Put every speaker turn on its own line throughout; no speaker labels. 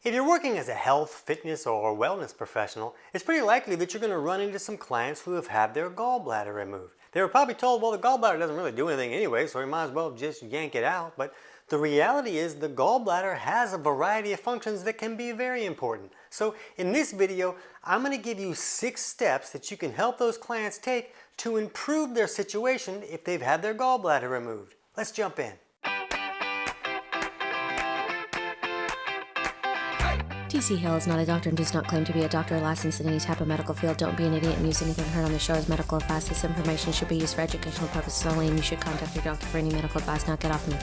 If you're working as a health, fitness, or wellness professional, it's pretty likely that you're going to run into some clients who have had their gallbladder removed. They were probably told, well, the gallbladder doesn't really do anything anyway, so we might as well just yank it out. But the reality is the gallbladder has a variety of functions that can be very important. So in this video, I'm going to give you 6 steps that you can help those clients take to improve their situation if they've had their gallbladder removed. Let's jump in.
TC Hale is not a doctor and does not claim to be a doctor or licensed in any type of medical field. Don't be an idiot and use anything heard on the show as medical advice. This information should be used for educational purposes only, and you should contact your doctor for any medical advice. Now get off me.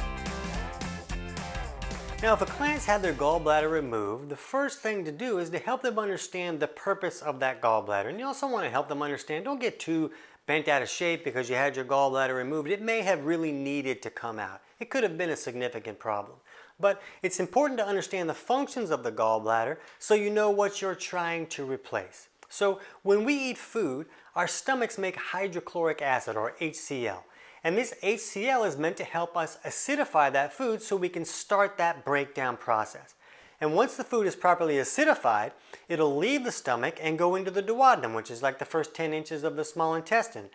Now, if a client's had their gallbladder removed, the first thing to do is to help them understand the purpose of that gallbladder. And you also want to help them understand, don't get too bent out of shape because you had your gallbladder removed. It may have really needed to come out. It could have been a significant problem. But it's important to understand the functions of the gallbladder so you know what you're trying to replace. So when we eat food, our stomachs make hydrochloric acid, or HCl. And this HCl is meant to help us acidify that food so we can start that breakdown process. And once the food is properly acidified, it'll leave the stomach and go into the duodenum, which is like the first 10 inches of the small intestine.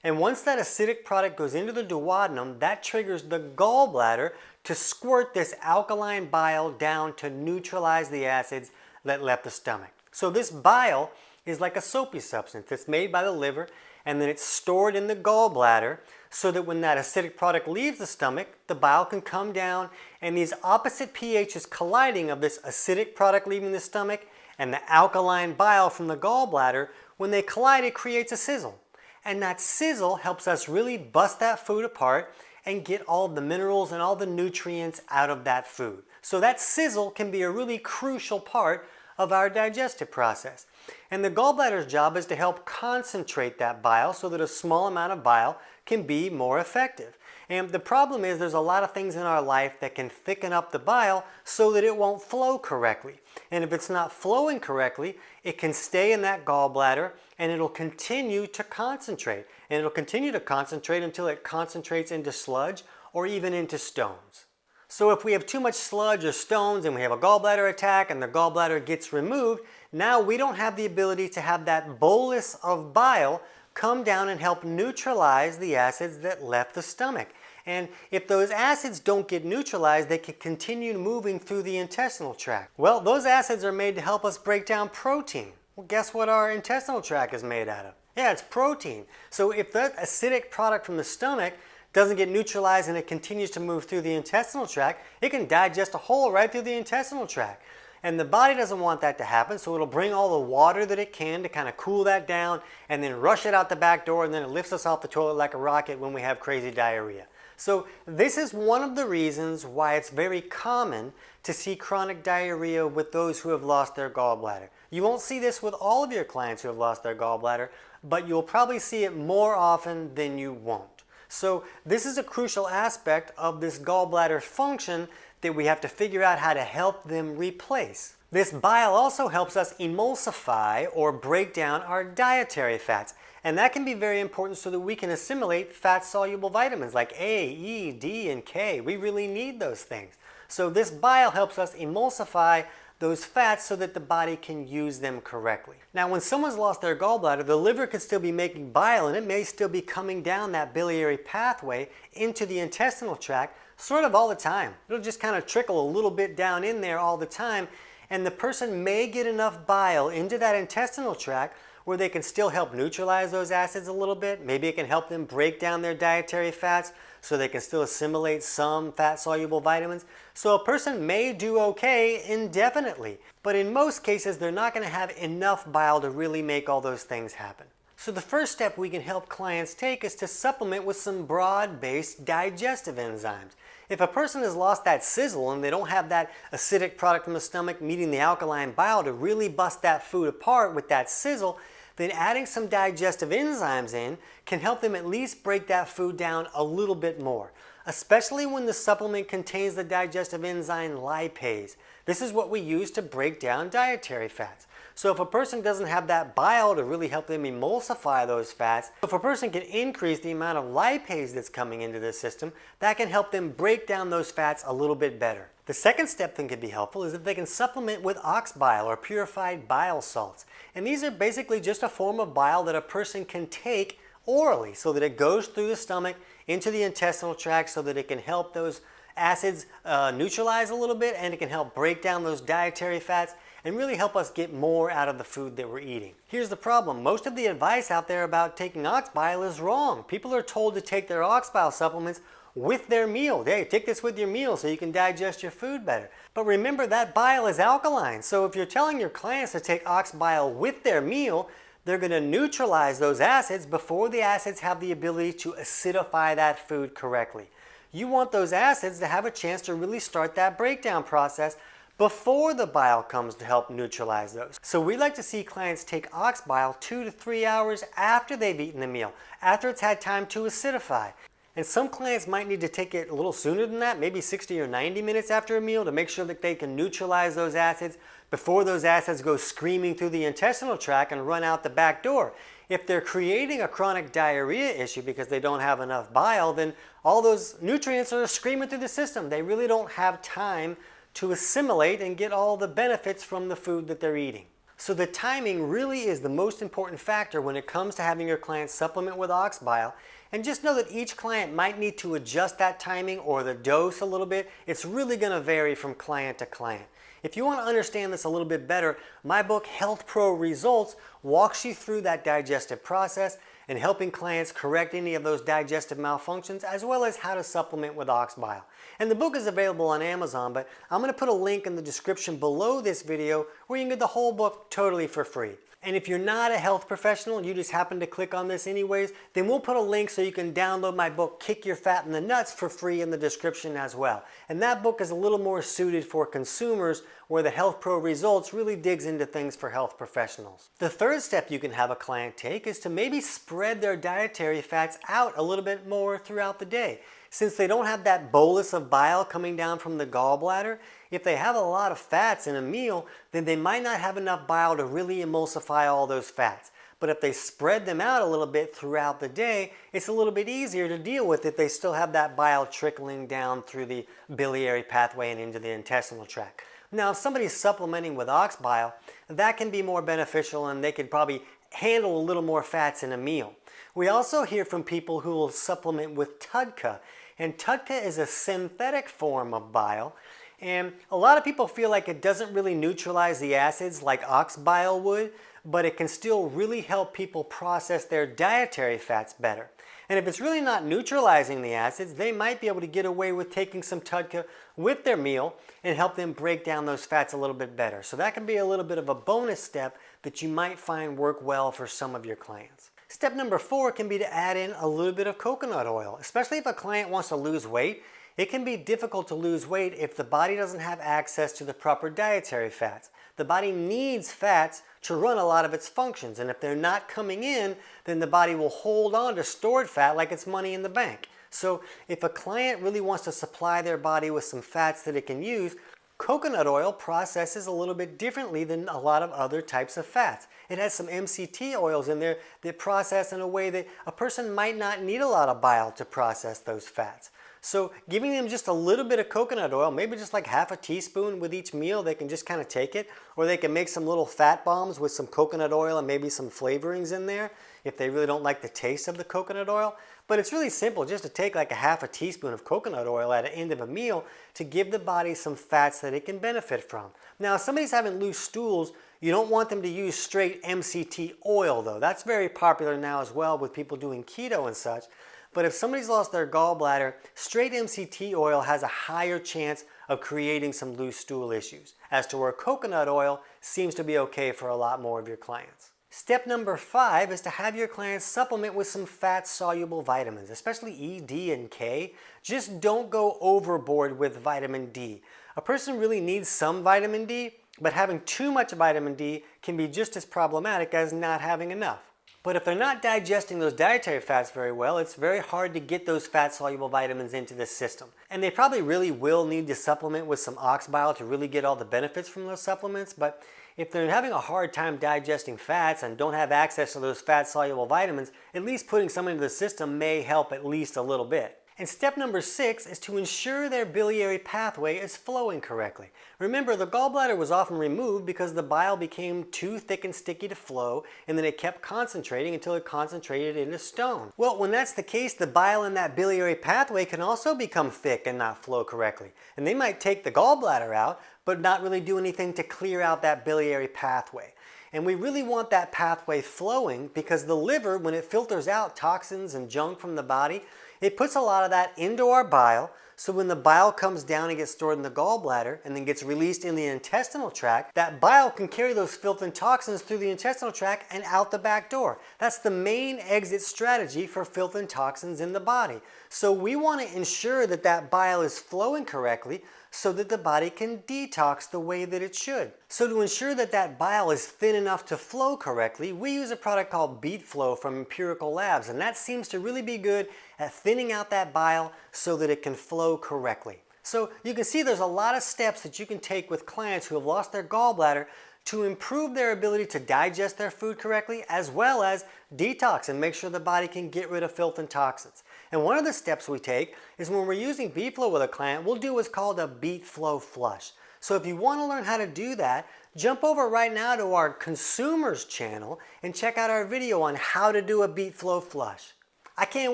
And once that acidic product goes into the duodenum, that triggers the gallbladder to squirt this alkaline bile down to neutralize the acids that left the stomach. So this bile is like a soapy substance. It's made by the liver and then it's stored in the gallbladder so that when that acidic product leaves the stomach, the bile can come down and these opposite pHs colliding of this acidic product leaving the stomach and the alkaline bile from the gallbladder, when they collide, it creates a sizzle. And that sizzle helps us really bust that food apart and get all the minerals and all the nutrients out of that food. So that sizzle can be a really crucial part of our digestive process. And the gallbladder's job is to help concentrate that bile so that a small amount of bile can be more effective. And the problem is there's a lot of things in our life that can thicken up the bile so that it won't flow correctly. And if it's not flowing correctly, it can stay in that gallbladder and it'll continue to concentrate. And it'll continue to concentrate until it concentrates into sludge or even into stones. So if we have too much sludge or stones and we have a gallbladder attack and the gallbladder gets removed, now we don't have the ability to have that bolus of bile come down and help neutralize the acids that left the stomach. And if those acids don't get neutralized, they can continue moving through the intestinal tract. Well, those acids are made to help us break down protein. Well, guess what our intestinal tract is made out of? Yeah, it's protein. So if that acidic product from the stomach doesn't get neutralized and it continues to move through the intestinal tract, it can digest a hole right through the intestinal tract. And the body doesn't want that to happen, so it'll bring all the water that it can to kind of cool that down and then rush it out the back door, and then it lifts us off the toilet like a rocket when we have crazy diarrhea. So this is one of the reasons why it's very common to see chronic diarrhea with those who have lost their gallbladder. You won't see this with all of your clients who have lost their gallbladder, but you'll probably see it more often than you won't. So this is a crucial aspect of this gallbladder function that we have to figure out how to help them replace. This bile also helps us emulsify or break down our dietary fats. And that can be very important so that we can assimilate fat-soluble vitamins like A, E, D, and K. We really need those things. So this bile helps us emulsify those fats so that the body can use them correctly. Now, when someone's lost their gallbladder, the liver could still be making bile and it may still be coming down that biliary pathway into the intestinal tract sort of all the time. It'll just kind of trickle a little bit down in there all the time, and the person may get enough bile into that intestinal tract where they can still help neutralize those acids a little bit. Maybe it can help them break down their dietary fats so they can still assimilate some fat-soluble vitamins. So a person may do okay indefinitely, but in most cases they're not going to have enough bile to really make all those things happen. So the first step we can help clients take is to supplement with some broad-based digestive enzymes. If a person has lost that sizzle and they don't have that acidic product from the stomach meeting the alkaline bile to really bust that food apart with that sizzle, then adding some digestive enzymes in can help them at least break that food down a little bit more, especially when the supplement contains the digestive enzyme lipase. This is what we use to break down dietary fats. So if a person doesn't have that bile to really help them emulsify those fats, if a person can increase the amount of lipase that's coming into the system, that can help them break down those fats a little bit better. The second step that can be helpful is if they can supplement with ox bile or purified bile salts. And these are basically just a form of bile that a person can take orally so that it goes through the stomach into the intestinal tract so that it can help those acids neutralize a little bit, and it can help break down those dietary fats and really help us get more out of the food that we're eating. Here's the problem. Most of the advice out there about taking ox bile is wrong. People are told to take their ox bile supplements with their meal. Hey, take this with your meal so you can digest your food better. But remember, that bile is alkaline. So if you're telling your clients to take ox bile with their meal, they're going to neutralize those acids before the acids have the ability to acidify that food correctly. You want those acids to have a chance to really start that breakdown process before the bile comes to help neutralize those. So we like to see clients take ox bile 2 to 3 hours after they've eaten the meal, after it's had time to acidify. And some clients might need to take it a little sooner than that, maybe 60 or 90 minutes after a meal, to make sure that they can neutralize those acids before those acids go screaming through the intestinal tract and run out the back door. If they're creating a chronic diarrhea issue because they don't have enough bile, then all those nutrients are screaming through the system. They really don't have time to assimilate and get all the benefits from the food that they're eating. So the timing really is the most important factor when it comes to having your clients supplement with ox bile. And just know that each client might need to adjust that timing or the dose a little bit. It's really going to vary from client to client. If you want to understand this a little bit better, my book Health Pro Results walks you through that digestive process and helping clients correct any of those digestive malfunctions, as well as how to supplement with ox bile. And the book is available on Amazon, but I'm going to put a link in the description below this video where you can get the whole book totally for free. And if you're not a health professional and you just happen to click on this anyways, then we'll put a link so you can download my book, Kick Your Fat in the Nuts, for free in the description as well. And that book is a little more suited for consumers, where the Health Pro Results really digs into things for health professionals. The third step you can have a client take is to maybe spread their dietary fats out a little bit more throughout the day. Since they don't have that bolus of bile coming down from the gallbladder, if they have a lot of fats in a meal, then they might not have enough bile to really emulsify all those fats. But if they spread them out a little bit throughout the day, it's a little bit easier to deal with if they still have that bile trickling down through the biliary pathway and into the intestinal tract. Now, if somebody's supplementing with ox bile, that can be more beneficial and they could probably handle a little more fats in a meal. We also hear from people who will supplement with TUDCA. And TUDCA is a synthetic form of bile. And a lot of people feel like it doesn't really neutralize the acids like ox bile would, but it can still really help people process their dietary fats better. And if it's really not neutralizing the acids, they might be able to get away with taking some TUDCA with their meal and help them break down those fats a little bit better. So that can be a little bit of a bonus step that you might find work well for some of your clients. Step number 4 can be to add in a little bit of coconut oil, especially if a client wants to lose weight. It can be difficult to lose weight if the body doesn't have access to the proper dietary fats. The body needs fats to run a lot of its functions, and if they're not coming in, then the body will hold on to stored fat like it's money in the bank. So if a client really wants to supply their body with some fats that it can use, coconut oil processes a little bit differently than a lot of other types of fats. It has some MCT oils in there that process in a way that a person might not need a lot of bile to process those fats. So giving them just a little bit of coconut oil, maybe just like half a teaspoon with each meal, they can just kind of take it. Or they can make some little fat bombs with some coconut oil and maybe some flavorings in there if they really don't like the taste of the coconut oil. But it's really simple just to take like a half a teaspoon of coconut oil at the end of a meal to give the body some fats that it can benefit from. Now, if somebody's having loose stools, you don't want them to use straight MCT oil though. That's very popular now as well with people doing keto and such. But if somebody's lost their gallbladder, straight MCT oil has a higher chance of creating some loose stool issues, as to where coconut oil seems to be okay for a lot more of your clients. Step number 5 is to have your clients supplement with some fat-soluble vitamins, especially E, D, and K. Just don't go overboard with vitamin D. A person really needs some vitamin D, but having too much vitamin D can be just as problematic as not having enough. But if they're not digesting those dietary fats very well, it's very hard to get those fat-soluble vitamins into the system. And they probably really will need to supplement with some ox bile to really get all the benefits from those supplements. But if they're having a hard time digesting fats and don't have access to those fat-soluble vitamins, at least putting some into the system may help at least a little bit. And step number 6 is to ensure their biliary pathway is flowing correctly. Remember, the gallbladder was often removed because the bile became too thick and sticky to flow, and then it kept concentrating until it concentrated into stone. Well, when that's the case, the bile in that biliary pathway can also become thick and not flow correctly. And they might take the gallbladder out, but not really do anything to clear out that biliary pathway. And we really want that pathway flowing because the liver, when it filters out toxins and junk from the body, it puts a lot of that into our bile, so when the bile comes down and gets stored in the gallbladder and then gets released in the intestinal tract, that bile can carry those filth and toxins through the intestinal tract and out the back door. That's the main exit strategy for filth and toxins in the body. So we want to ensure that that bile is flowing correctly so that the body can detox the way that it should. So to ensure that that bile is thin enough to flow correctly, we use a product called Beet Flow from Empirical Labs, and that seems to really be good at thinning out that bile so that it can flow correctly. So you can see there's a lot of steps that you can take with clients who have lost their gallbladder to improve their ability to digest their food correctly, as well as detox and make sure the body can get rid of filth and toxins. And one of the steps we take is when we're using Beet Flow with a client, we'll do what's called a Beet Flow flush. So if you want to learn how to do that, jump over right now to our consumers channel and check out our video on how to do a Beet Flow flush. I can't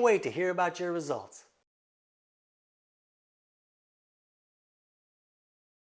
wait to hear about your results.